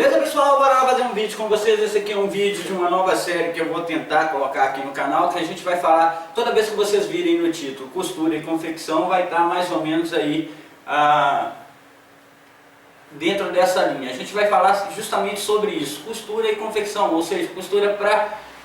Beleza, pessoal? Bora lá fazer um vídeo com vocês. Esse aqui é um vídeo de uma nova série que eu vou tentar colocar aqui no canal, que a gente vai falar, toda vez que vocês virem no título costura e confecção, vai estar mais ou menos aí dentro dessa linha. A gente vai falar justamente sobre isso, costura e confecção, ou seja, costura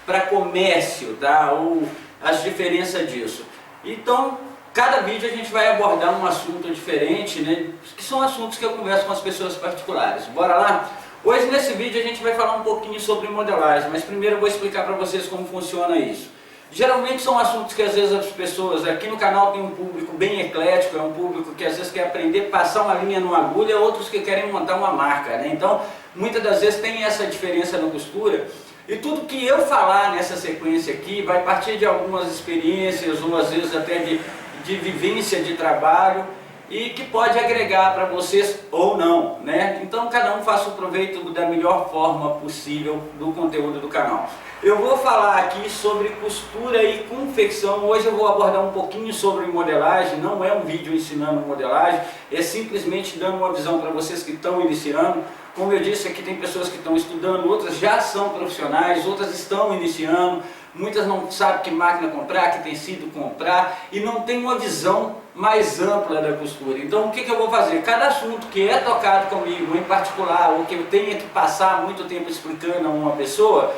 para comércio, tá? Ou as diferenças disso. Então, cada vídeo a gente vai abordar um assunto diferente, né? Que são assuntos que eu converso com as pessoas particulares. Bora lá? Hoje nesse vídeo a gente vai falar um pouquinho sobre modelagem, mas primeiro eu vou explicar para vocês como funciona isso. Geralmente são assuntos que às vezes as pessoas, aqui no canal tem um público bem eclético, é um público que às vezes quer aprender a passar uma linha numa agulha, outros que querem montar uma marca, né? Então, muitas das vezes tem essa diferença na costura. E tudo que eu falar nessa sequência aqui vai partir de algumas experiências, ou às vezes até de vivência de trabalho, e que pode agregar para vocês ou não, né? Então cada um faça o proveito da melhor forma possível do conteúdo do canal. Eu vou falar aqui sobre costura e confecção. Hoje eu vou abordar um pouquinho sobre modelagem. Não é um vídeo ensinando modelagem, é simplesmente dando uma visão para vocês que estão iniciando. Como eu disse, aqui tem pessoas que estão estudando, outras já são profissionais, outras estão iniciando. Muitas não sabem que máquina comprar, que tecido comprar e não tem uma visão mais ampla da costura. Então o que eu vou fazer? Cada assunto que é tocado comigo em particular, ou que eu tenha que passar muito tempo explicando a uma pessoa,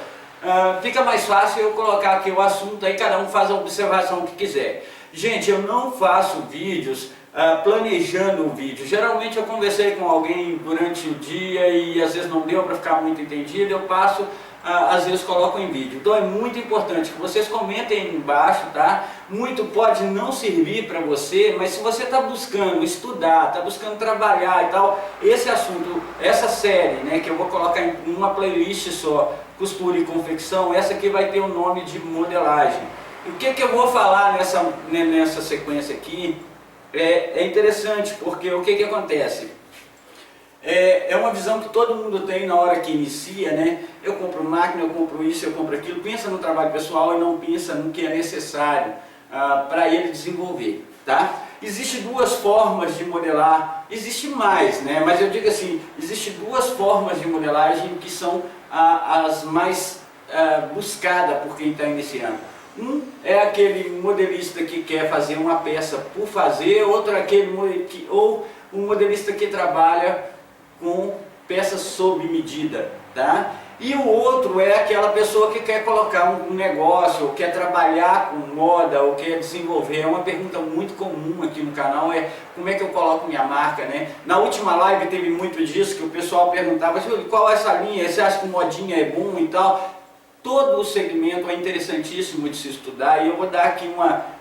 fica mais fácil eu colocar aqui o assunto, aí cada um faz a observação que quiser. Gente, eu não faço vídeos planejando o vídeo. Geralmente eu conversei com alguém durante o dia e às vezes não deu para ficar muito entendido, eu passo, às vezes coloco em vídeo. Então é muito importante que vocês comentem aí embaixo, tá? Muito pode não servir para você, mas se você está buscando estudar, está buscando trabalhar e tal, esse assunto, essa série, né, que eu vou colocar em uma playlist só, costura e confecção, essa aqui vai ter o nome de modelagem. E o que eu vou falar nessa sequência aqui é interessante, porque o que acontece? É uma visão que todo mundo tem na hora que inicia, né? Eu compro máquina, eu compro isso, eu compro aquilo, pensa no trabalho pessoal e não pensa no que é necessário para ele desenvolver, tá? Existem duas formas de modelar, existe mais, né? Mas eu digo assim, existem duas formas de modelagem que são as mais buscadas por quem está iniciando. Um é aquele modelista que quer fazer uma peça por fazer, outro é aquele ou um modelista que trabalha com peças sob medida, tá? E o outro é aquela pessoa que quer colocar um negócio, ou quer trabalhar com moda, ou quer desenvolver. É uma pergunta muito comum aqui no canal, como é que eu coloco minha marca, né? Na última live teve muito disso, que o pessoal perguntava, qual é essa linha, você acha que modinha é bom e tal? Todo o segmento é interessantíssimo de se estudar, e eu vou dar aqui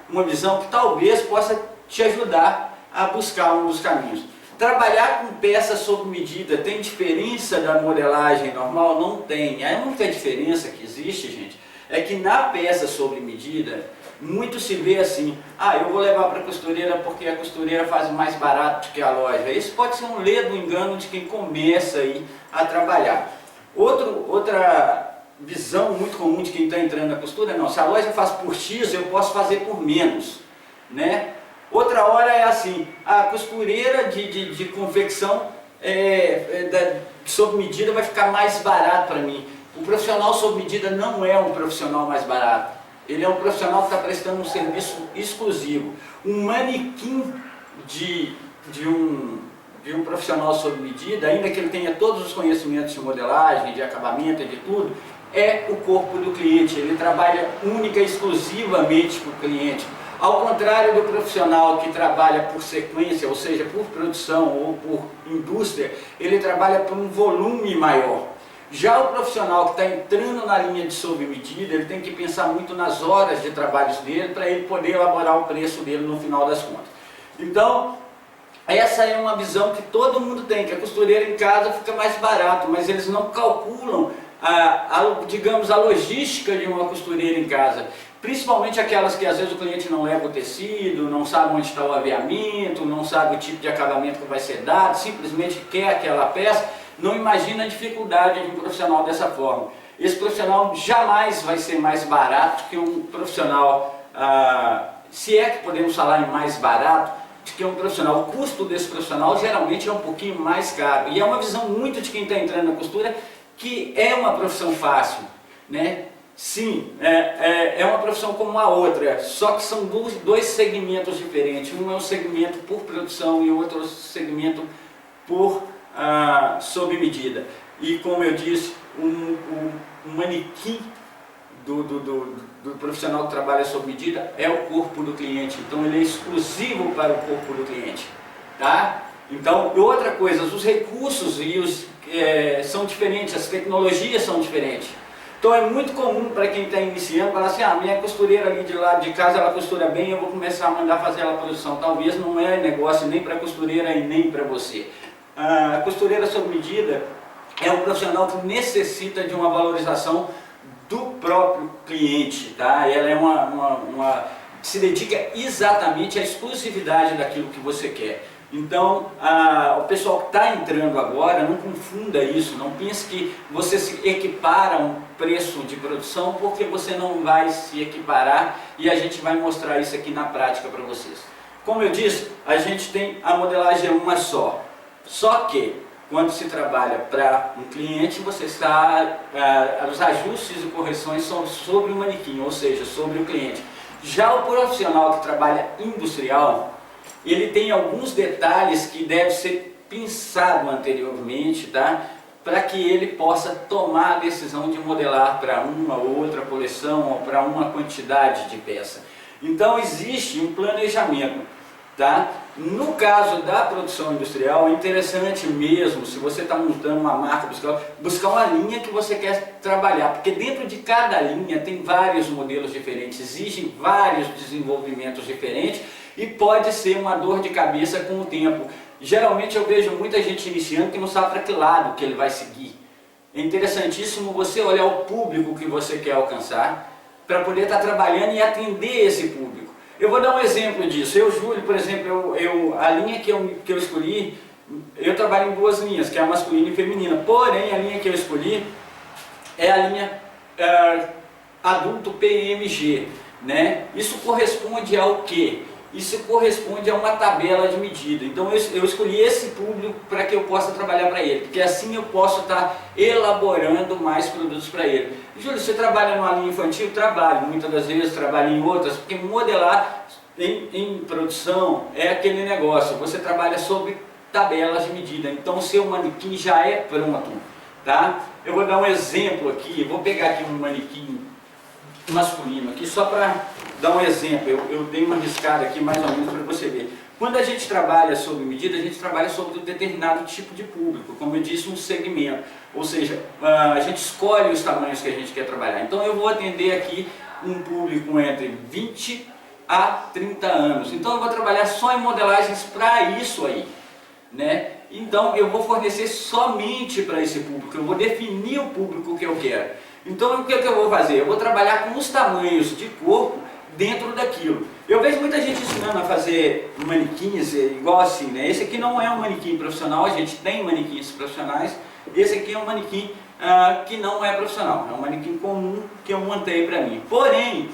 uma visão que talvez possa te ajudar a buscar um dos caminhos. Trabalhar com peças sob medida tem diferença da modelagem normal? Não tem. A única diferença que existe, gente, é que na peça sob medida, muito se vê assim, eu vou levar para a costureira porque a costureira faz mais barato do que a loja. Isso pode ser um ledo engano de quem começa aí a trabalhar. Outra visão muito comum de quem está entrando na costura, não, se a loja faz por X, eu posso fazer por menos, né? Outra hora é assim, a costureira de confecção sob medida vai ficar mais barato para mim. O profissional sob medida não é um profissional mais barato, ele é um profissional que está prestando um serviço exclusivo. Um manequim de um profissional sob medida, ainda que ele tenha todos os conhecimentos de modelagem, de acabamento e de tudo, é o corpo do cliente, ele trabalha única e exclusivamente para o cliente. Ao contrário do profissional que trabalha por sequência, ou seja, por produção ou por indústria, ele trabalha por um volume maior. Já o profissional que está entrando na linha de sob medida, ele tem que pensar muito nas horas de trabalho dele para ele poder elaborar o preço dele no final das contas. Então, essa é uma visão que todo mundo tem, que a costureira em casa fica mais barato, mas eles não calculam digamos, a logística de uma costureira em casa. Principalmente aquelas que às vezes o cliente não leva o tecido, não sabe onde está o aviamento, não sabe o tipo de acabamento que vai ser dado, simplesmente quer aquela peça, não imagina a dificuldade de um profissional dessa forma. Esse profissional jamais vai ser mais barato que um profissional, se é que podemos falar em mais barato, de que um profissional, o custo desse profissional geralmente é um pouquinho mais caro. E é uma visão muito de quem está entrando na costura que é uma profissão fácil, né? Sim, é uma profissão como a outra, só que são dois segmentos diferentes. Um é um segmento por produção e o outro é um segmento por sob medida. E como eu disse, um manequim do profissional que trabalha sob medida é o corpo do cliente. Então ele é exclusivo para o corpo do cliente, tá? Então, outra coisa, os recursos são diferentes, as tecnologias são diferentes. Então é muito comum para quem está iniciando falar assim, minha costureira ali de lado de casa, ela costura bem, eu vou começar a mandar fazer ela produção. Talvez não é negócio nem para a costureira e nem para você. A costureira sob medida é um profissional que necessita de uma valorização do próprio cliente, tá? Ela é se dedica exatamente à exclusividade daquilo que você quer. Então, o pessoal que está entrando agora, não confunda isso, não pense que você se equipara a um preço de produção, porque você não vai se equiparar e a gente vai mostrar isso aqui na prática para vocês. Como eu disse, a gente tem a modelagem uma só que quando se trabalha para um cliente, você está, os ajustes e correções são sobre o manequim, ou seja, sobre o cliente. Já o profissional que trabalha industrial, ele tem alguns detalhes que devem ser pensados anteriormente, tá? Para que ele possa tomar a decisão de modelar para uma ou outra coleção ou para uma quantidade de peça. Então existe um planejamento, tá? No caso da produção industrial, é interessante mesmo, se você está montando uma marca, buscar uma linha que você quer trabalhar, porque dentro de cada linha tem vários modelos diferentes, exigem vários desenvolvimentos diferentes, e pode ser uma dor de cabeça com o tempo. Geralmente eu vejo muita gente iniciando que não sabe para que lado que ele vai seguir. É interessantíssimo você olhar o público que você quer alcançar, para poder estar trabalhando e atender esse público. Eu vou dar um exemplo disso. Eu, Júlio, por exemplo, a linha que eu escolhi, eu trabalho em duas linhas, que é a masculina e feminina. Porém, a linha que eu escolhi é a linha adulto PMG, né? Isso corresponde ao quê? Isso corresponde a uma tabela de medida. Então eu escolhi esse público para que eu possa trabalhar para ele, porque assim eu posso estar elaborando mais produtos para ele. Júlio, você trabalha numa linha infantil? Trabalho, muitas das vezes trabalho em outras, porque modelar em produção é aquele negócio, você trabalha sobre tabelas de medida, então o seu manequim já é pronto, tá? Eu vou dar um exemplo aqui, vou pegar aqui um manequim masculino aqui, só para dar um exemplo, eu dei uma riscada aqui mais ou menos para você ver. Quando a gente trabalha sob medida, a gente trabalha sobre um determinado tipo de público, como eu disse, um segmento, ou seja, a gente escolhe os tamanhos que a gente quer trabalhar. Então eu vou atender aqui um público entre 20 a 30 anos, então eu vou trabalhar só em modelagens para isso aí, né? Então eu vou fornecer somente para esse público, eu vou definir o público que eu quero. Então o que eu vou fazer? Eu vou trabalhar com os tamanhos de corpo dentro daquilo. Eu vejo muita gente ensinando a fazer manequins igual assim, né? Esse aqui não é um manequim profissional, a gente tem manequins profissionais. Esse aqui é um manequim que não é profissional, é um manequim comum que eu montei para mim. Porém,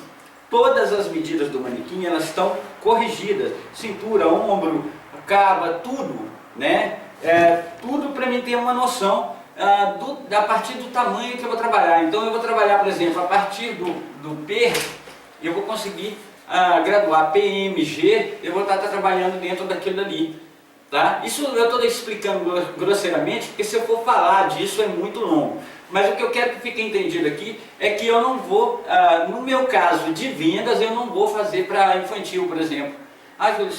todas as medidas do manequim, elas estão corrigidas. Cintura, ombro, cava, tudo, né? Tudo para mim ter uma noção a partir do tamanho que eu vou trabalhar. Então eu vou trabalhar, por exemplo, a partir do P, eu vou conseguir graduar PMG, eu vou estar trabalhando dentro daquilo ali, tá? Isso eu estou explicando grosseiramente, porque se eu for falar disso é muito longo. Mas o que eu quero que fique entendido aqui é que eu não vou, no meu caso de vendas, eu não vou fazer para infantil, por exemplo. Júlio,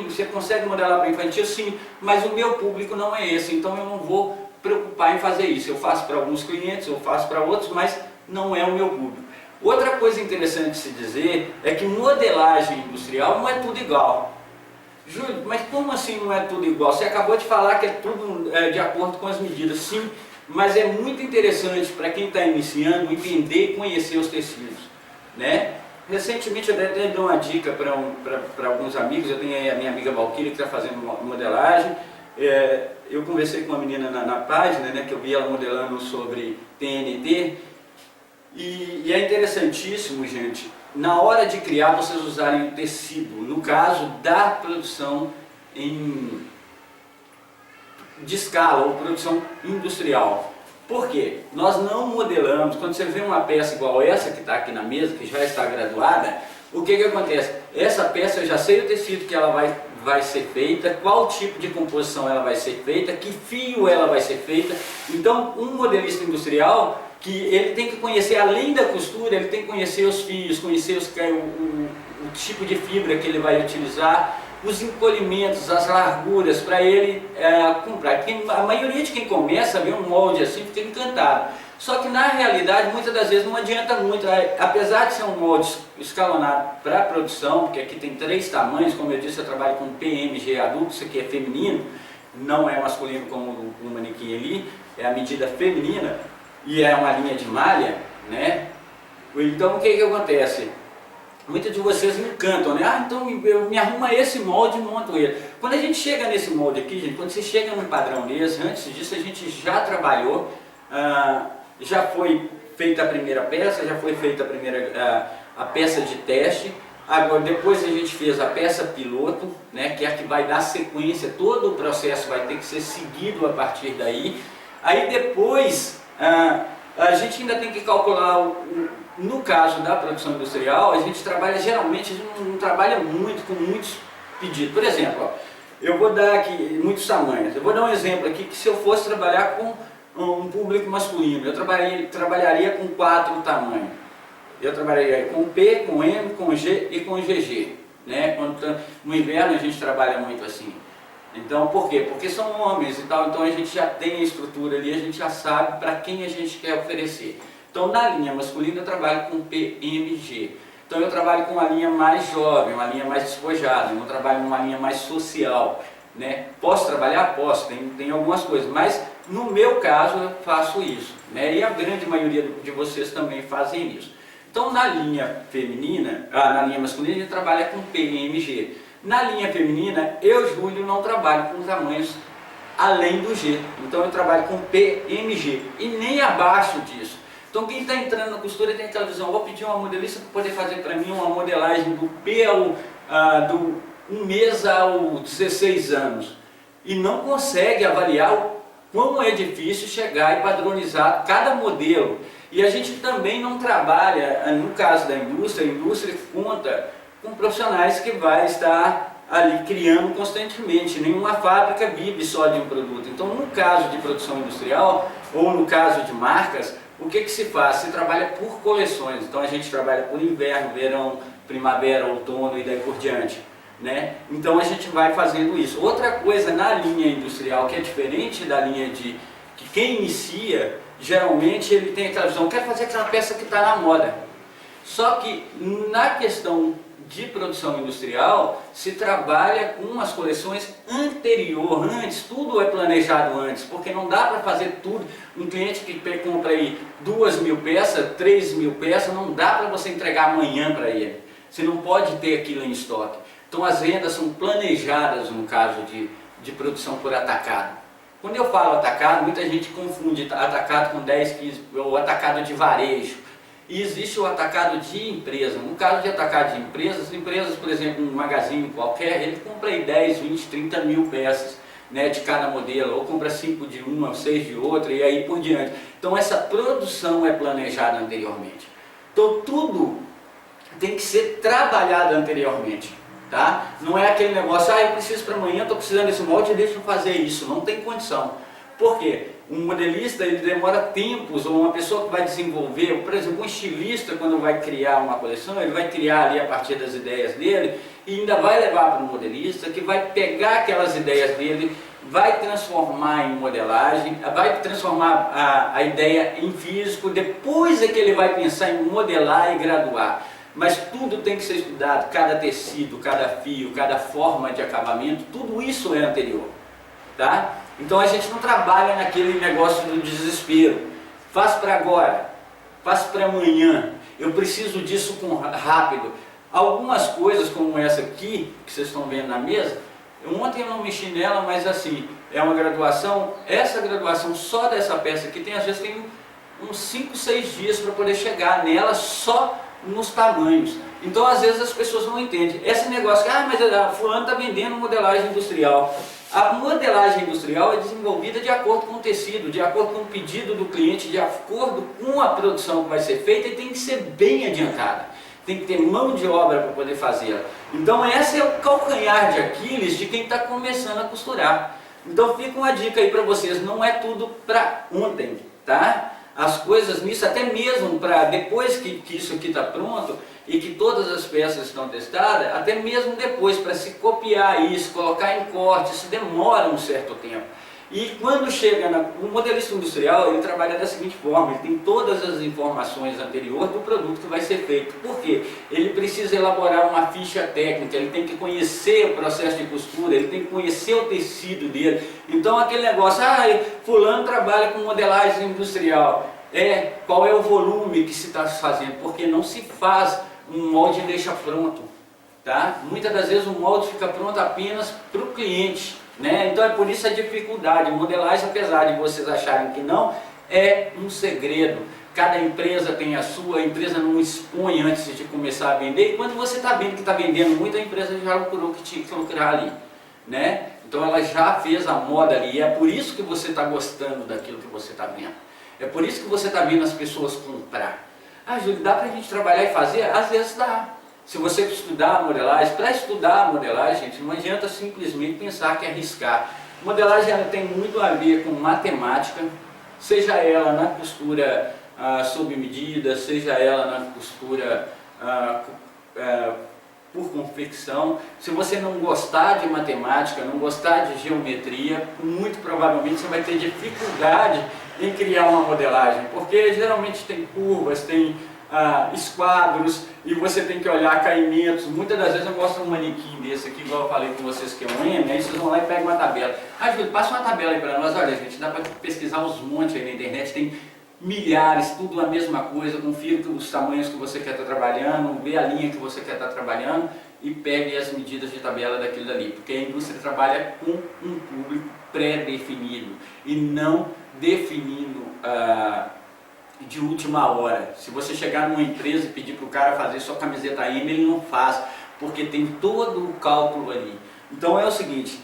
você consegue modelar para infantil? Sim, mas o meu público não é esse, então eu não vou preocupar em fazer isso. Eu faço para alguns clientes, eu faço para outros, mas não é o meu público. Outra coisa interessante de se dizer é que modelagem industrial não é tudo igual. Júlio, mas como assim não é tudo igual? Você acabou de falar que é tudo de acordo com as medidas. Sim, mas é muito interessante para quem está iniciando entender e conhecer os tecidos, né? Recentemente eu até dei uma dica para alguns amigos. Eu tenho aí a minha amiga Valquíria que está fazendo modelagem. Eu conversei com uma menina na página, né, que eu vi ela modelando sobre TNT. E é interessantíssimo, gente, na hora de criar vocês usarem o tecido, no caso da produção de escala ou produção industrial. Por quê? Nós não modelamos. Quando você vê uma peça igual essa que está aqui na mesa, que já está graduada, o que acontece? Essa peça eu já sei o tecido que ela vai ser feita, qual tipo de composição ela vai ser feita, que fio ela vai ser feita. Então, um modelista industrial, que ele tem que conhecer, além da costura, ele tem que conhecer os fios, conhecer o tipo de fibra que ele vai utilizar, os encolhimentos, as larguras, para ele comprar. Porque a maioria de quem começa a ver um molde assim fica encantado. Só que na realidade, muitas das vezes não adianta muito, apesar de ser um molde escalonado para produção, porque aqui tem 3 tamanhos, como eu disse, eu trabalho com PMG adulto, isso aqui é feminino, não é masculino como o manequim ali, é a medida feminina e é uma linha de malha, né? Então o que acontece? Muitos de vocês me encantam, né? Então eu me arruma esse molde e monto ele. Quando a gente chega nesse molde aqui, gente, quando você chega num padrão desse, antes disso a gente já trabalhou, já foi feita a primeira peça, já foi feita a peça de teste. Agora, depois a gente fez a peça piloto, né, que é a que vai dar sequência, todo o processo vai ter que ser seguido a partir daí. Aí depois, a gente ainda tem que calcular, no caso da produção industrial, a gente trabalha, geralmente, a gente não trabalha muito com muitos pedidos. Por exemplo, ó, eu vou dar aqui muitos tamanhos. Eu vou dar um exemplo aqui, que se eu fosse trabalhar com um público masculino, eu trabalharia com 4 tamanhos. Eu trabalharia com P, com M, com G e com GG. Né? No inverno a gente trabalha muito assim. Então, por quê? Porque são homens e tal, então a gente já tem a estrutura ali, a gente já sabe para quem a gente quer oferecer. Então, na linha masculina eu trabalho com PMG. Então eu trabalho com uma linha mais jovem, uma linha mais despojada, eu não trabalho numa linha mais social. Né? Posso trabalhar? Posso, tem algumas coisas, mas no meu caso eu faço isso. Né? E a grande maioria de vocês também fazem isso. Então, na linha feminina, na linha masculina, a gente trabalha com PMG. Na linha feminina, eu, Júlio, não trabalho com tamanhos além do G. Então, eu trabalho com PMG e nem abaixo disso. Então, quem está entrando na costura tem aquela visão, vou pedir uma modelista para poder fazer para mim uma modelagem do P do 1 mês ao 16 anos. E não consegue avaliar o quão é difícil chegar e padronizar cada modelo. E a gente também não trabalha, no caso da indústria, a indústria conta com profissionais que vai estar ali criando constantemente. Nenhuma fábrica vive só de um produto. Então, no caso de produção industrial, ou no caso de marcas, o que se faz? Se trabalha por coleções. Então, a gente trabalha por inverno, verão, primavera, outono e daí por diante. Né? Então, a gente vai fazendo isso. Outra coisa na linha industrial que é diferente da linha de que quem inicia, geralmente ele tem aquela visão, quero fazer aquela peça que está na moda. Só que na questão de produção industrial, se trabalha com as coleções antes, tudo é planejado antes, porque não dá para fazer tudo. Um cliente que compra aí 2.000 peças, 3.000 peças, não dá para você entregar amanhã para ele. Você não pode ter aquilo em estoque. Então as vendas são planejadas no caso de produção por atacado. Quando eu falo atacado, muita gente confunde atacado com 10, 15, ou atacado de varejo. E existe o atacado de empresa. No caso de atacado de empresas, por exemplo, um magazine qualquer, ele compra aí 10, 20, 30 mil peças, né, de cada modelo, ou compra 5 de uma, 6 de outra e aí por diante. Então essa produção é planejada anteriormente. Então tudo tem que ser trabalhado anteriormente. Tá? Não é aquele negócio, eu preciso para amanhã, estou precisando desse molde, deixa eu fazer isso. Não tem condição. Por quê? Um modelista ele demora tempos, ou uma pessoa que vai desenvolver, por exemplo, um estilista quando vai criar uma coleção, ele vai criar ali a partir das ideias dele e ainda vai levar para o modelista que vai pegar aquelas ideias dele, vai transformar em modelagem, vai transformar a ideia em físico, depois é que ele vai pensar em modelar e graduar. Mas tudo tem que ser estudado, cada tecido, cada fio, cada forma de acabamento, tudo isso é anterior. Tá? Então a gente não trabalha naquele negócio do desespero. Faço para agora, faço para amanhã, eu preciso disso rápido. Algumas coisas como essa aqui, que vocês estão vendo na mesa, ontem eu não mexi nela, mas assim, é uma graduação, essa graduação só dessa peça aqui, às vezes tem uns 5, 6 dias para poder chegar nela só nos tamanhos. Então às vezes as pessoas não entendem. Esse negócio que, mas a fulano está vendendo modelagem industrial. A modelagem industrial é desenvolvida de acordo com o tecido, de acordo com o pedido do cliente, de acordo com a produção que vai ser feita, e tem que ser bem adiantada. Tem que ter mão de obra para poder fazê-la. Então esse é o calcanhar de Aquiles de quem está começando a costurar. Então fica uma dica aí para vocês, não é tudo para ontem, tá? As coisas nisso, até mesmo para depois que isso aqui está pronto e que todas as peças estão testadas, até mesmo depois para se copiar isso, colocar em corte, isso demora um certo tempo. E quando chega o modelista industrial, ele trabalha da seguinte forma: ele tem todas as informações anteriores do produto que vai ser feito. Por quê? Ele precisa elaborar uma ficha técnica, ele tem que conhecer o processo de costura, ele tem que conhecer o tecido dele. Então aquele negócio, fulano trabalha com modelagem industrial, qual é o volume que se está fazendo? Porque não se faz um molde e deixa pronto, tá? Muitas das vezes o molde fica pronto apenas para o cliente. Então é por isso a dificuldade. Modelagem, apesar de vocês acharem que não, é um segredo. Cada empresa tem a sua, a empresa não expõe antes de começar a vender, e quando você está vendo que está vendendo muito, a empresa já lucrou o que tinha que lucrar ali, Então ela já fez a moda ali, e é por isso que você está gostando daquilo que você está vendo. É por isso que você está vendo as pessoas comprar. Júlio, dá para a gente trabalhar e fazer? Às vezes dá. Se você estudar a modelagem, para estudar a modelagem, gente, não adianta simplesmente pensar que é arriscar. Modelagem ela tem muito a ver com matemática, seja ela na costura sob medida, seja ela na costura por confecção. Se você não gostar de matemática, não gostar de geometria, muito provavelmente você vai ter dificuldade em criar uma modelagem, porque geralmente tem curvas, tem esquadros, e você tem que olhar caimentos. Muitas das vezes eu mostro um manequim desse aqui, igual eu falei com vocês que é um M, aí vocês vão lá e pegam uma tabela. Júlio, passa uma tabela aí para nós. Olha, gente, dá para pesquisar uns montes aí na internet, tem milhares, tudo a mesma coisa. Confira os tamanhos que você quer estar trabalhando, vê a linha que você quer estar trabalhando e pegue as medidas de tabela daquilo dali, porque a indústria trabalha com um público pré-definido e não definindo de última hora. Se você chegar numa empresa e pedir para o cara fazer sua camiseta M, ele não faz, porque tem todo o cálculo ali. Então é o seguinte,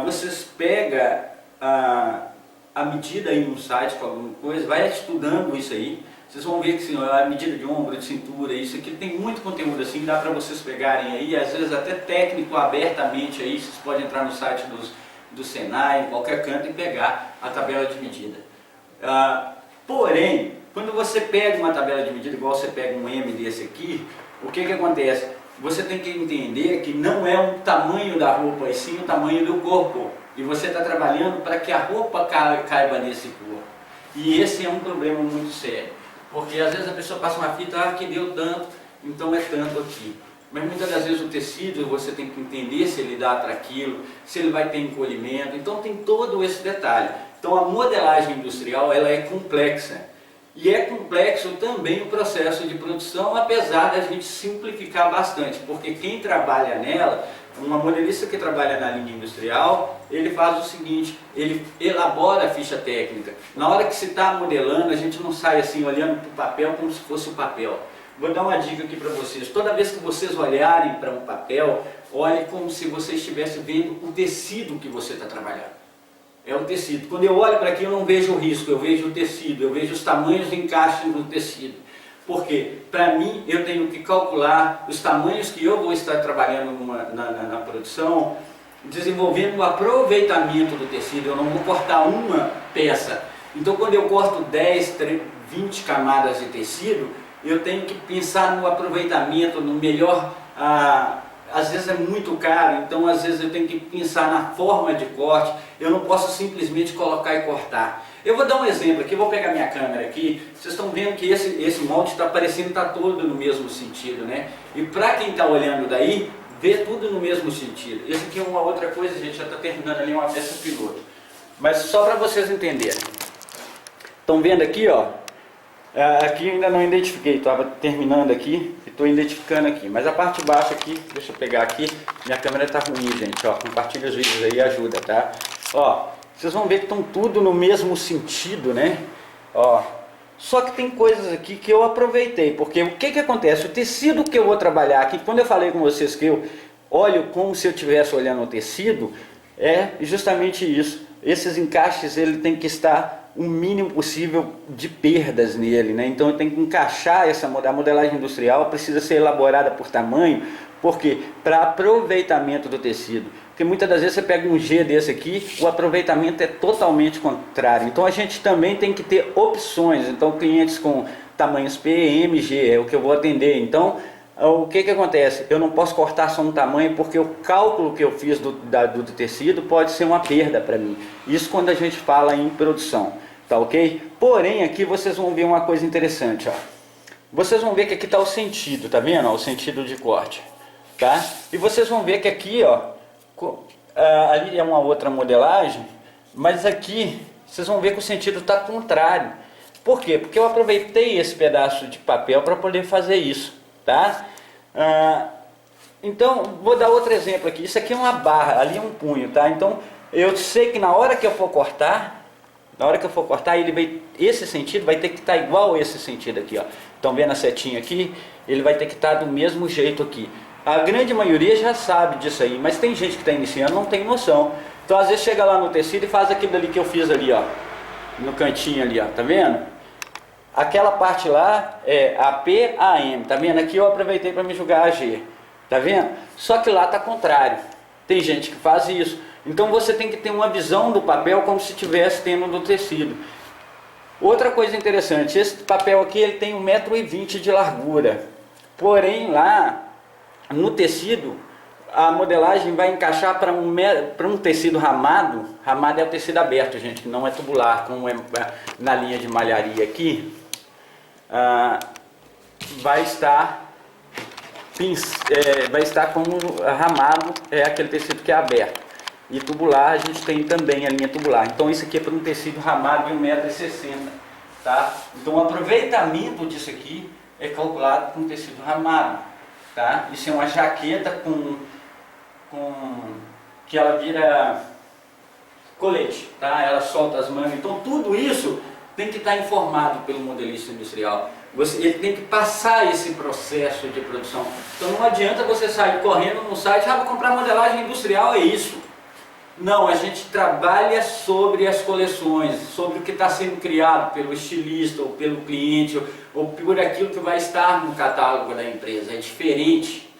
vocês pegam a medida aí no site com alguma coisa, vai estudando isso aí, vocês vão ver que assim, a medida de ombro, de cintura, isso aqui tem muito conteúdo assim, dá para vocês pegarem aí, às vezes até técnico abertamente aí, vocês podem entrar no site do Senai, em qualquer canto, e pegar a tabela de medida. Porém, quando você pega uma tabela de medida, igual você pega um M desse aqui, o que acontece? Você tem que entender que não é o tamanho da roupa, e sim o tamanho do corpo. E você está trabalhando para que a roupa caiba nesse corpo. E esse é um problema muito sério. Porque às vezes a pessoa passa uma fita, que deu tanto, então é tanto aqui. Mas muitas das vezes o tecido, você tem que entender se ele dá para aquilo, se ele vai ter encolhimento. Então tem todo esse detalhe. Então a modelagem industrial, ela é complexa. E é complexo também o processo de produção, apesar da gente simplificar bastante. Porque quem trabalha nela, uma modelista que trabalha na linha industrial, ele faz o seguinte, ele elabora a ficha técnica. Na hora que se está modelando, a gente não sai assim olhando para o papel como se fosse o papel. Vou dar uma dica aqui para vocês. Toda vez que vocês olharem para um papel, olhe como se você estivesse vendo o tecido que você está trabalhando. É o tecido. Quando eu olho para aqui, eu não vejo o risco, eu vejo o tecido, eu vejo os tamanhos de encaixe no tecido. Porque, para mim, eu tenho que calcular os tamanhos que eu vou estar trabalhando na produção, desenvolvendo o aproveitamento do tecido. Eu não vou cortar uma peça. Então, quando eu corto 10, 20 camadas de tecido, eu tenho que pensar no aproveitamento, no melhor... às vezes é muito caro, então às vezes eu tenho que pensar na forma de corte, eu não posso simplesmente colocar e cortar. Eu vou dar um exemplo aqui, vou pegar minha câmera aqui, vocês estão vendo que esse molde está parecendo que está todo no mesmo sentido, E para quem está olhando daí, vê tudo no mesmo sentido. Esse aqui é uma outra coisa, gente, já está terminando ali uma peça piloto. Mas só para vocês entenderem. Estão vendo aqui, aqui eu ainda não identifiquei, estava terminando aqui e estou identificando aqui. Mas a parte de baixo aqui, deixa eu pegar aqui, minha câmera está ruim, gente, compartilha os vídeos aí, ajuda, tá? Vocês vão ver que estão tudo no mesmo sentido, Só que tem coisas aqui que eu aproveitei, porque o que acontece? O tecido que eu vou trabalhar aqui, quando eu falei com vocês que eu olho como se eu estivesse olhando o tecido, é justamente isso. Esses encaixes, ele tem que estar o mínimo possível de perdas nele, né? Então eu tenho que encaixar a modelagem industrial, precisa ser elaborada por tamanho, porque para aproveitamento do tecido. Porque muitas das vezes você pega um G desse aqui, o aproveitamento é totalmente contrário. Então a gente também tem que ter opções. Então clientes com tamanhos P, M, G é o que eu vou atender. Então o que acontece? Eu não posso cortar só um tamanho, porque o cálculo que eu fiz do tecido pode ser uma perda para mim. Isso quando a gente fala em produção, tá ok? Porém aqui vocês vão ver uma coisa interessante, ó. Vocês vão ver que aqui está o sentido, tá vendo? Ó, o sentido de corte, tá? E vocês vão ver que aqui, ó, ali é uma outra modelagem, mas aqui vocês vão ver que o sentido está contrário. Por quê? Porque eu aproveitei esse pedaço de papel para poder fazer isso, tá? Então vou dar outro exemplo aqui. Isso aqui é uma barra, ali é um punho, tá? Então eu sei que na hora que eu for cortar, esse sentido vai ter que estar igual a esse sentido aqui, ó. Estão vendo a setinha aqui? Ele vai ter que estar do mesmo jeito aqui. A grande maioria já sabe disso aí, mas tem gente que está iniciando, não tem noção. Então às vezes chega lá no tecido e faz aquilo ali que eu fiz ali, ó, no cantinho ali, ó, tá vendo? Aquela parte lá é AP, AM, tá vendo? Aqui eu aproveitei para me jogar AG, tá vendo? Só que lá tá contrário. Tem gente que faz isso. Então você tem que ter uma visão do papel como se estivesse tendo no tecido. Outra coisa interessante, esse papel aqui ele tem 1,20 m de largura. Porém lá no tecido, a modelagem vai encaixar para um tecido ramado. Ramado é o tecido aberto, gente, que não é tubular, como é na linha de malharia aqui. Vai estar como ramado, é aquele tecido que é aberto. E tubular, a gente tem também a linha tubular. Então isso aqui é para um tecido ramado de 1,60 m, tá? Então o aproveitamento disso aqui é calculado com tecido ramado. Tá? Isso é uma jaqueta que ela vira colete, tá? Ela solta as mangas. Então tudo isso tem que estar informado pelo modelista industrial. Ele tem que passar esse processo de produção. Então não adianta você sair correndo no site, vou comprar modelagem industrial, é isso. Não, a gente trabalha sobre as coleções, sobre o que está sendo criado pelo estilista, ou pelo cliente, ou por aquilo que vai estar no catálogo da empresa. É diferente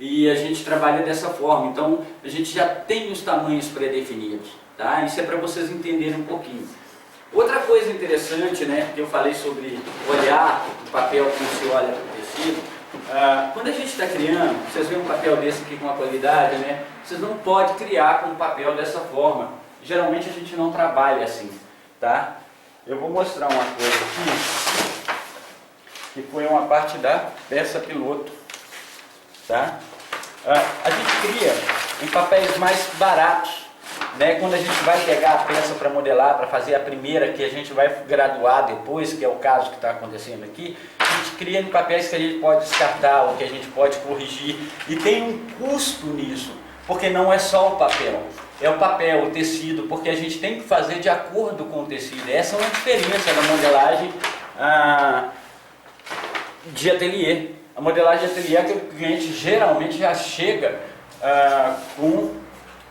e a gente trabalha dessa forma. Então a gente já tem os tamanhos pré-definidos, tá? Isso é para vocês entenderem um pouquinho. Outra coisa interessante, né, que eu falei sobre olhar o papel como se olha para o tecido. Quando a gente está criando, vocês veem um papel desse aqui com uma qualidade, né? Vocês não podem criar com um papel dessa forma. Geralmente a gente não trabalha assim, tá? Eu vou mostrar uma coisa aqui, que foi uma parte da peça piloto, tá? A gente cria em papéis mais baratos, né? Quando a gente vai pegar a peça para modelar, para fazer a primeira que a gente vai graduar depois, que é o caso que está acontecendo aqui, a gente cria em papéis que a gente pode descartar ou que a gente pode corrigir, e tem um custo nisso, porque não é só o papel, é o papel, o tecido, porque a gente tem que fazer de acordo com o tecido. Essa é uma diferença da modelagem de ateliê. A modelagem de ateliê é que o cliente geralmente já chega com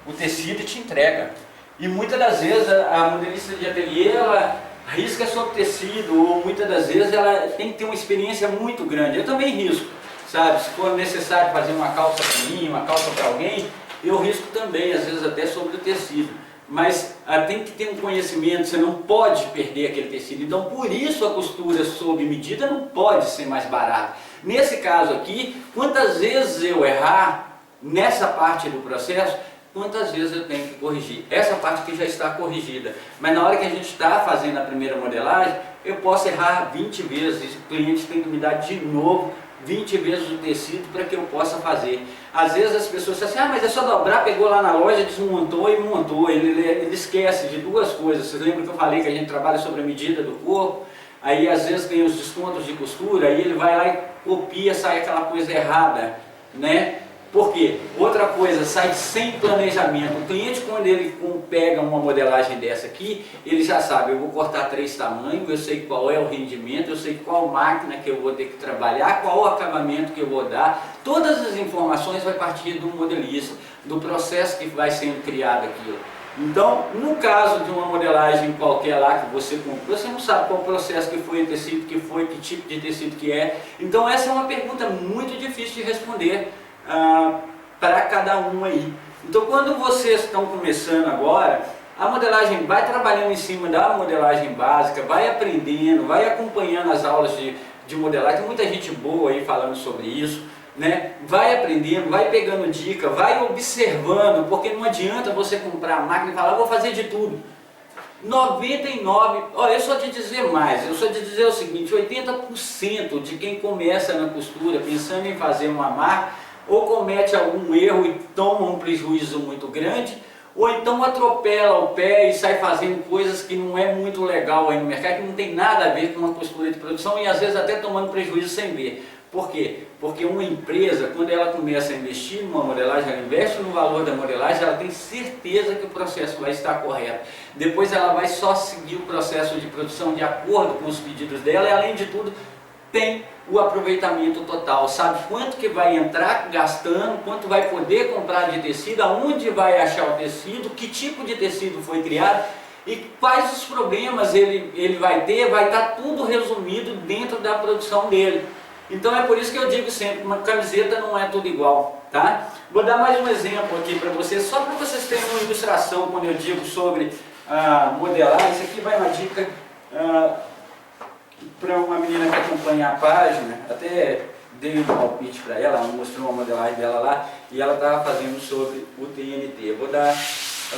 o tecido e te entrega. E muitas das vezes a modelista de ateliê, ela risca sobre tecido, ou muitas das vezes ela tem que ter uma experiência muito grande. Eu também risco, sabe? Se for necessário fazer uma calça para mim, uma calça para alguém, eu risco também, às vezes até sobre o tecido. Mas tem que ter um conhecimento, você não pode perder aquele tecido. Então por isso a costura sob medida não pode ser mais barata. Nesse caso aqui, quantas vezes eu errar nessa parte do processo, quantas vezes eu tenho que corrigir. Essa parte aqui já está corrigida, mas na hora que a gente está fazendo a primeira modelagem, eu posso errar 20 vezes, o cliente tem que me dar de novo 20 vezes o tecido para que eu possa fazer. Às vezes as pessoas dizem assim, mas é só dobrar, pegou lá na loja, desmontou e montou. Ele esquece de duas coisas. Vocês lembram que eu falei que a gente trabalha sobre a medida do corpo? Aí às vezes tem os descontos de costura, aí ele vai lá e copia, sai aquela coisa errada, né? Por quê? Outra coisa, sai sem planejamento. O cliente, quando ele pega uma modelagem dessa aqui, ele já sabe, eu vou cortar 3 tamanhos, eu sei qual é o rendimento, eu sei qual máquina que eu vou ter que trabalhar, qual o acabamento que eu vou dar. Todas as informações vai partir do modelista, do processo que vai sendo criado aquilo. Então, no caso de uma modelagem qualquer lá que você comprou, você não sabe qual o processo que foi, o tecido que foi, que tipo de tecido que é. Então, essa é uma pergunta muito difícil de responder para cada um aí. Então, quando vocês estão começando agora, a modelagem vai trabalhando em cima da modelagem básica, vai aprendendo, vai acompanhando as aulas de modelagem. Tem muita gente boa aí falando sobre isso, né? Vai aprendendo, vai pegando dica, vai observando, porque não adianta você comprar a máquina e falar, vou fazer de tudo. 99, olha, eu só te dizer mais, eu só te dizer o seguinte, 80% de quem começa na costura pensando em fazer uma marca, ou comete algum erro e toma um prejuízo muito grande, ou então atropela o pé e sai fazendo coisas que não é muito legal aí no mercado, que não tem nada a ver com uma costura de produção e às vezes até tomando prejuízo sem ver. Por quê? Porque uma empresa, quando ela começa a investir numa modelagem, ela investe no valor da modelagem, ela tem certeza que o processo vai estar correto. Depois ela vai só seguir o processo de produção de acordo com os pedidos dela e, além de tudo, tem o aproveitamento total. Sabe quanto que vai entrar gastando, quanto vai poder comprar de tecido, aonde vai achar o tecido, que tipo de tecido foi criado e quais os problemas ele vai ter, vai estar tudo resumido dentro da produção dele. Então é por isso que eu digo sempre, uma camiseta não é tudo igual, tá? Vou dar mais um exemplo aqui para vocês, só para vocês terem uma ilustração quando eu digo sobre modelar. Isso aqui vai uma dica para uma menina que acompanha a página, até dei um palpite para ela, ela mostrou uma modelagem dela lá, e ela estava fazendo sobre o TNT. Eu vou dar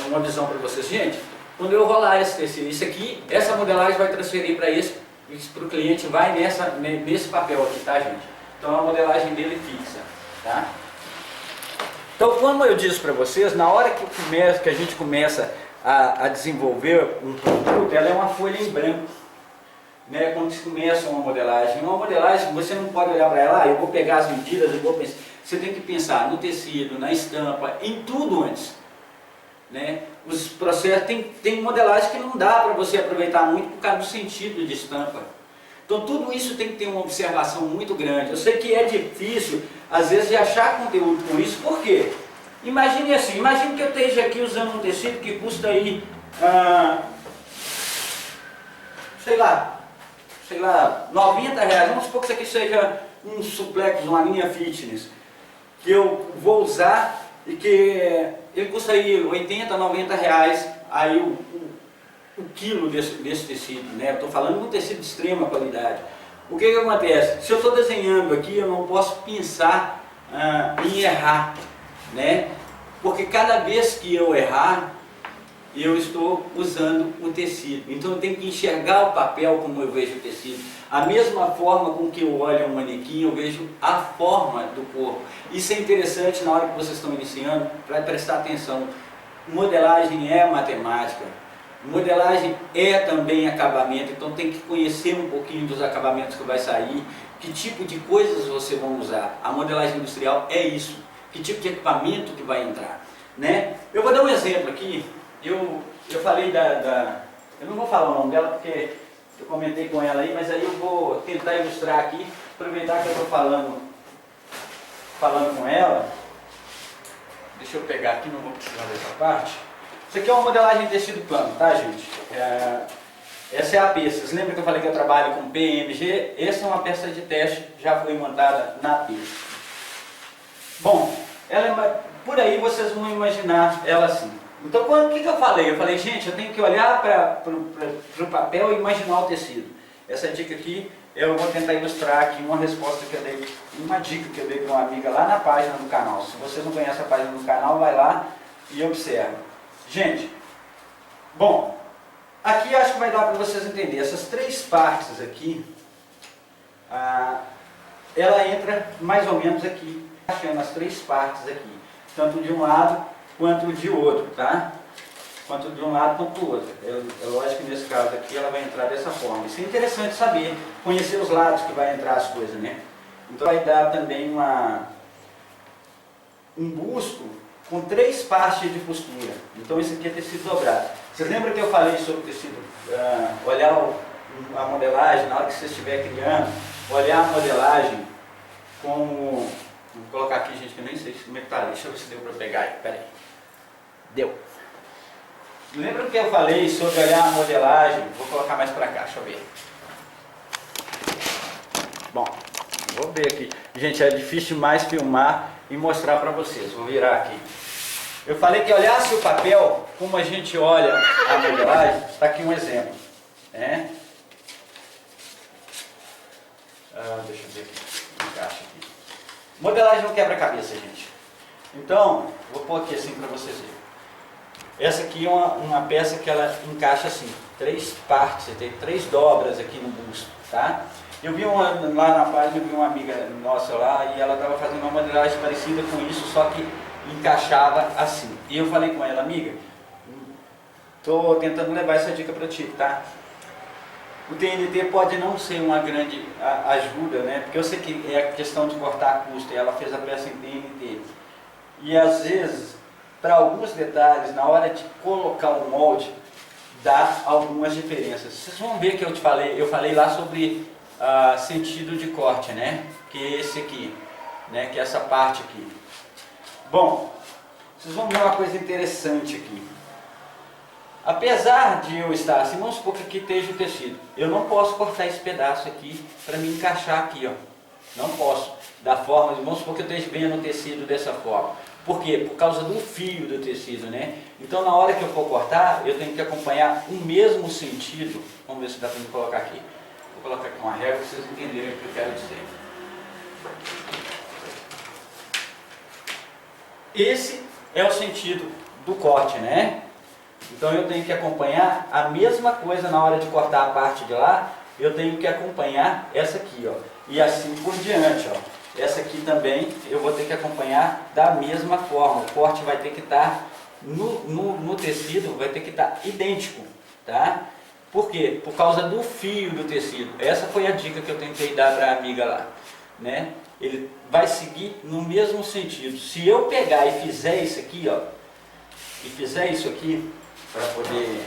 uma visão para vocês. Gente, quando eu rolar esse tecido, isso aqui, essa modelagem vai transferir para para o cliente, vai nesse papel aqui, tá, gente? Então a modelagem dele fixa, tá? Então, como eu disse para vocês, na hora que a gente começa a desenvolver um produto, ela é uma folha em branco, né? Quando se começa uma modelagem, você não pode olhar para ela, eu vou pegar as medidas, eu vou pensar. Você tem que pensar no tecido, na estampa, em tudo antes, né? Os processos, tem modelagem que não dá para você aproveitar muito por causa do sentido de estampa. Então tudo isso tem que ter uma observação muito grande. Eu sei que é difícil, às vezes, de achar conteúdo com isso. Por quê? Imagine assim, imagine que eu esteja aqui usando um tecido que custa aí, sei lá, R$90. Vamos supor que isso aqui seja um suplex, uma linha fitness, que eu vou usar e que ele custa aí R$80, R$90 aí o quilo desse tecido, né? Eu estou falando de um tecido de extrema qualidade. O que acontece? Se eu estou desenhando aqui, eu não posso pensar em errar, né? Porque cada vez que eu errar, eu estou usando o tecido. Então eu tenho que enxergar o papel como eu vejo o tecido. A mesma forma com que eu olho um manequim, eu vejo a forma do corpo. Isso é interessante na hora que vocês estão iniciando, para prestar atenção. Modelagem é matemática. Modelagem é também acabamento, então tem que conhecer um pouquinho dos acabamentos que vai sair, que tipo de coisas você vai usar. A modelagem industrial é isso, que tipo de equipamento que vai entrar, né? Eu vou dar um exemplo aqui. Eu falei eu não vou falar o nome dela porque eu comentei com ela aí, mas aí eu vou tentar ilustrar aqui, aproveitar que eu estou falando com ela. Deixa eu pegar aqui, não vou precisar dessa parte. Isso aqui é uma modelagem de tecido plano, tá, gente? Essa é a peça. Vocês lembram que eu falei que eu trabalho com PMG? Essa é uma peça de teste, já foi montada na peça. Bom, por aí vocês vão imaginar ela assim. Então, o que eu falei? Eu falei, gente, eu tenho que olhar para o papel e imaginar o tecido. Essa dica aqui, eu vou tentar ilustrar aqui uma resposta que eu dei, uma dica que eu dei para uma amiga lá na página do canal. Se vocês não conhecem a página do canal, vai lá e observa. Gente, bom, aqui acho que vai dar para vocês entenderem. Essas 3 partes aqui, ela entra mais ou menos aqui, achando as 3 partes aqui, tanto de um lado quanto de outro, tá? Quanto de um lado quanto do outro. É lógico que nesse caso aqui ela vai entrar dessa forma. Isso é interessante saber, conhecer os lados que vai entrar as coisas, né? Então vai dar também uma um busto com 3 partes de costura. Então esse aqui é tecido dobrado. Vocês lembram que eu falei sobre tecido, olhar a modelagem, na hora que você estiver criando, olhar a modelagem como... Vou colocar aqui, gente, que eu nem sei como é que tá ali. Deixa eu ver se deu para pegar aí. Pera aí. Deu. Lembra que eu falei sobre olhar a modelagem? Vou colocar mais para cá, deixa eu ver. Bom, vou ver aqui. Gente, é difícil demais filmar e mostrar para vocês. Vou virar aqui. Eu falei que olhasse o papel como a gente olha a modelagem. Está aqui um exemplo. Né? Deixa eu ver aqui. Encaixa aqui. Modelagem não quebra cabeça, gente. Então, vou pôr aqui assim para vocês verem. Essa aqui é uma peça que ela encaixa assim, 3 partes, tem 3 dobras aqui no busto, tá? Eu vi lá na página, eu vi uma amiga nossa lá e ela estava fazendo uma modelagem parecida com isso, só que encaixava assim. E eu falei com ela, amiga, estou tentando levar essa dica para ti, tá? O TNT pode não ser uma grande ajuda, né? Porque eu sei que é a questão de cortar custo, e ela fez a peça em TNT. E às vezes, para alguns detalhes, na hora de colocar o molde, dá algumas diferenças. Vocês vão ver que eu falei lá sobre sentido de corte, né? Que é esse aqui, né? Que é essa parte aqui. Bom, vocês vão ver uma coisa interessante aqui. Apesar de eu estar assim, vamos supor que aqui esteja o tecido. Eu não posso cortar esse pedaço aqui para me encaixar aqui, ó. Não posso. Da forma, vamos supor que eu esteja vendo o tecido dessa forma. Por quê? Por causa do fio do tecido, né? Então na hora que eu for cortar, eu tenho que acompanhar o mesmo sentido. Vamos ver se dá para me colocar aqui. Vou colocar aqui uma régua para vocês entenderem o que eu quero dizer. Esse é o sentido do corte, né? Então eu tenho que acompanhar a mesma coisa na hora de cortar a parte de lá, eu tenho que acompanhar essa aqui, ó. E assim por diante, ó. Essa aqui também eu vou ter que acompanhar da mesma forma. O corte vai ter que estar no tecido, vai ter que estar idêntico, tá? Por quê? Por causa do fio do tecido. Essa foi a dica que eu tentei dar para a amiga lá, né? Ele vai seguir no mesmo sentido. Se eu pegar e fizer isso aqui, ó, e fizer isso aqui, para poder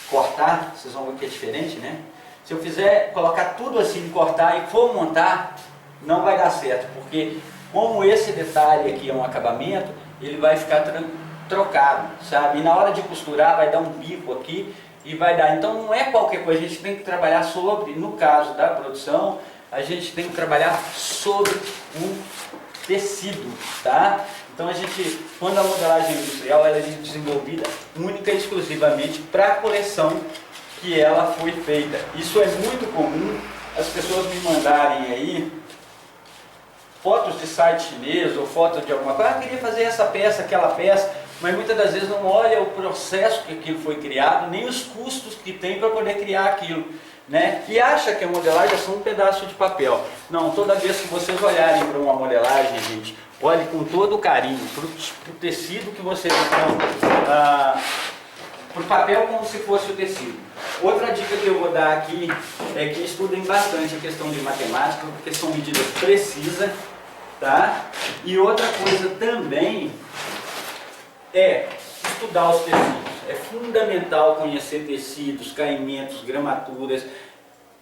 cortar, vocês vão ver que é diferente, né? Se eu fizer, colocar tudo assim, cortar e for montar, não vai dar certo, porque como esse detalhe aqui é um acabamento, ele vai ficar trocado, sabe? E na hora de costurar vai dar um bico aqui e vai dar. Então não é qualquer coisa, a gente tem que trabalhar sobre, no caso da produção, a gente tem que trabalhar sobre um tecido, tá? Então a gente, quando a modelagem industrial ela é desenvolvida única e exclusivamente para a coleção que ela foi feita. Isso é muito comum, as pessoas me mandarem aí fotos de site chinês ou fotos de alguma coisa, queria fazer essa peça, aquela peça, mas muitas das vezes não olha o processo que aquilo foi criado, nem os custos que tem para poder criar aquilo, né? E acha que a modelagem é só um pedaço de papel. Não, toda vez que vocês olharem para uma modelagem, gente, olhe com todo o carinho para o tecido que vocês estão, para o papel como se fosse o tecido. Outra dica que eu vou dar aqui é que estudem bastante a questão de matemática, porque são medidas precisas, tá? E outra coisa também é estudar os tecidos. É fundamental conhecer tecidos, caimentos, gramaturas,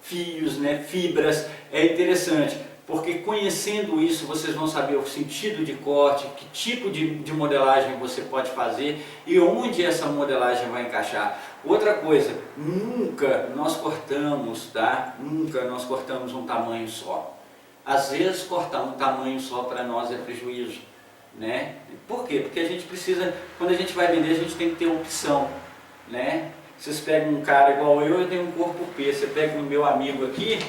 fios, né, fibras. É interessante, porque conhecendo isso vocês vão saber o sentido de corte, que tipo de modelagem você pode fazer e onde essa modelagem vai encaixar. Outra coisa, nunca nós cortamos, tá? Nunca nós cortamos um tamanho só. Às vezes cortar um tamanho só para nós é prejuízo, né? Por quê? Porque a gente precisa, quando a gente vai vender, a gente tem que ter opção, né? Vocês pegam um cara igual eu tenho um corpo P. Você pega o meu amigo aqui,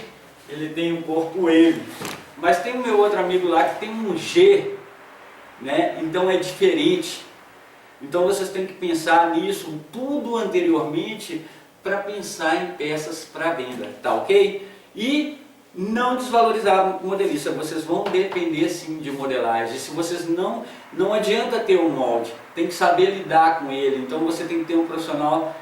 ele tem um corpo M. Mas tem o meu outro amigo lá que tem um G, né? Então é diferente. Então vocês têm que pensar nisso tudo anteriormente para pensar em peças para venda, tá ok? E não desvalorizar o modelista, vocês vão depender sim de modelagem. Se vocês não adianta ter um molde, tem que saber lidar com ele. Então você tem que ter um profissional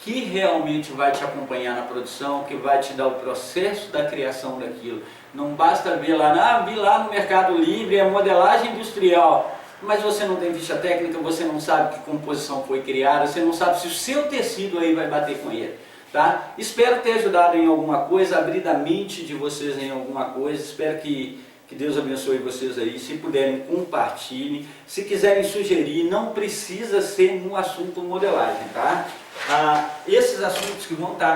que realmente vai te acompanhar na produção, que vai te dar o processo da criação daquilo. Não basta ver lá, vi lá no Mercado Livre, é modelagem industrial, mas você não tem ficha técnica, você não sabe que composição foi criada, você não sabe se o seu tecido aí vai bater com ele. Tá? Espero ter ajudado em alguma coisa, abrir a mente de vocês em alguma coisa, espero que Deus abençoe vocês aí, se puderem compartilhem, se quiserem sugerir, não precisa ser no assunto modelagem, tá? Esses assuntos que vão estar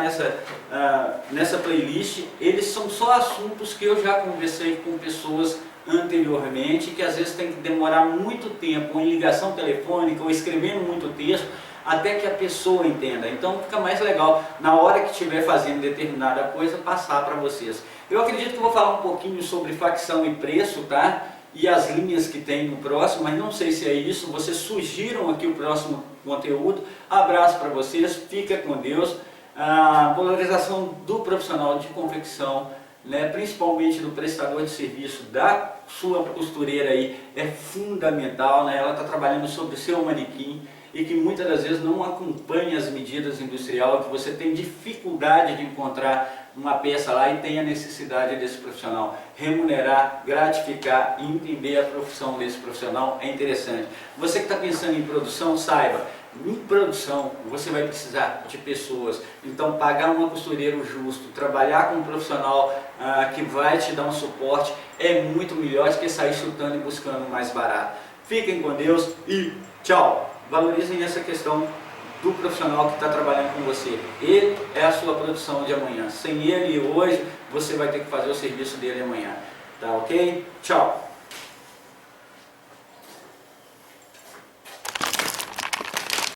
nessa playlist, eles são só assuntos que eu já conversei com pessoas anteriormente, que às vezes tem que demorar muito tempo em ligação telefônica ou escrevendo muito texto, até que a pessoa entenda. Então fica mais legal, na hora que estiver fazendo determinada coisa, passar para vocês. Eu acredito que vou falar um pouquinho sobre facção e preço, tá? E as linhas que tem no próximo, mas não sei se é isso. Vocês sugiram aqui o próximo conteúdo. Abraço para vocês, fica com Deus. A valorização do profissional de confecção, né, principalmente do prestador de serviço, da sua costureira aí, é fundamental, né? Ela está trabalhando sobre o seu manequim e que muitas das vezes não acompanha as medidas industriais, que você tem dificuldade de encontrar uma peça lá e tem a necessidade desse profissional. Remunerar, gratificar e entender a profissão desse profissional é interessante. Você que está pensando em produção, saiba, em produção você vai precisar de pessoas, então pagar uma costureira justo, trabalhar com um profissional que vai te dar um suporte é muito melhor do que sair chutando e buscando mais barato. Fiquem com Deus e tchau! Valorizem essa questão do profissional que está trabalhando com você. Ele é a sua produção de amanhã. Sem ele hoje, você vai ter que fazer o serviço dele amanhã. Tá ok? Tchau!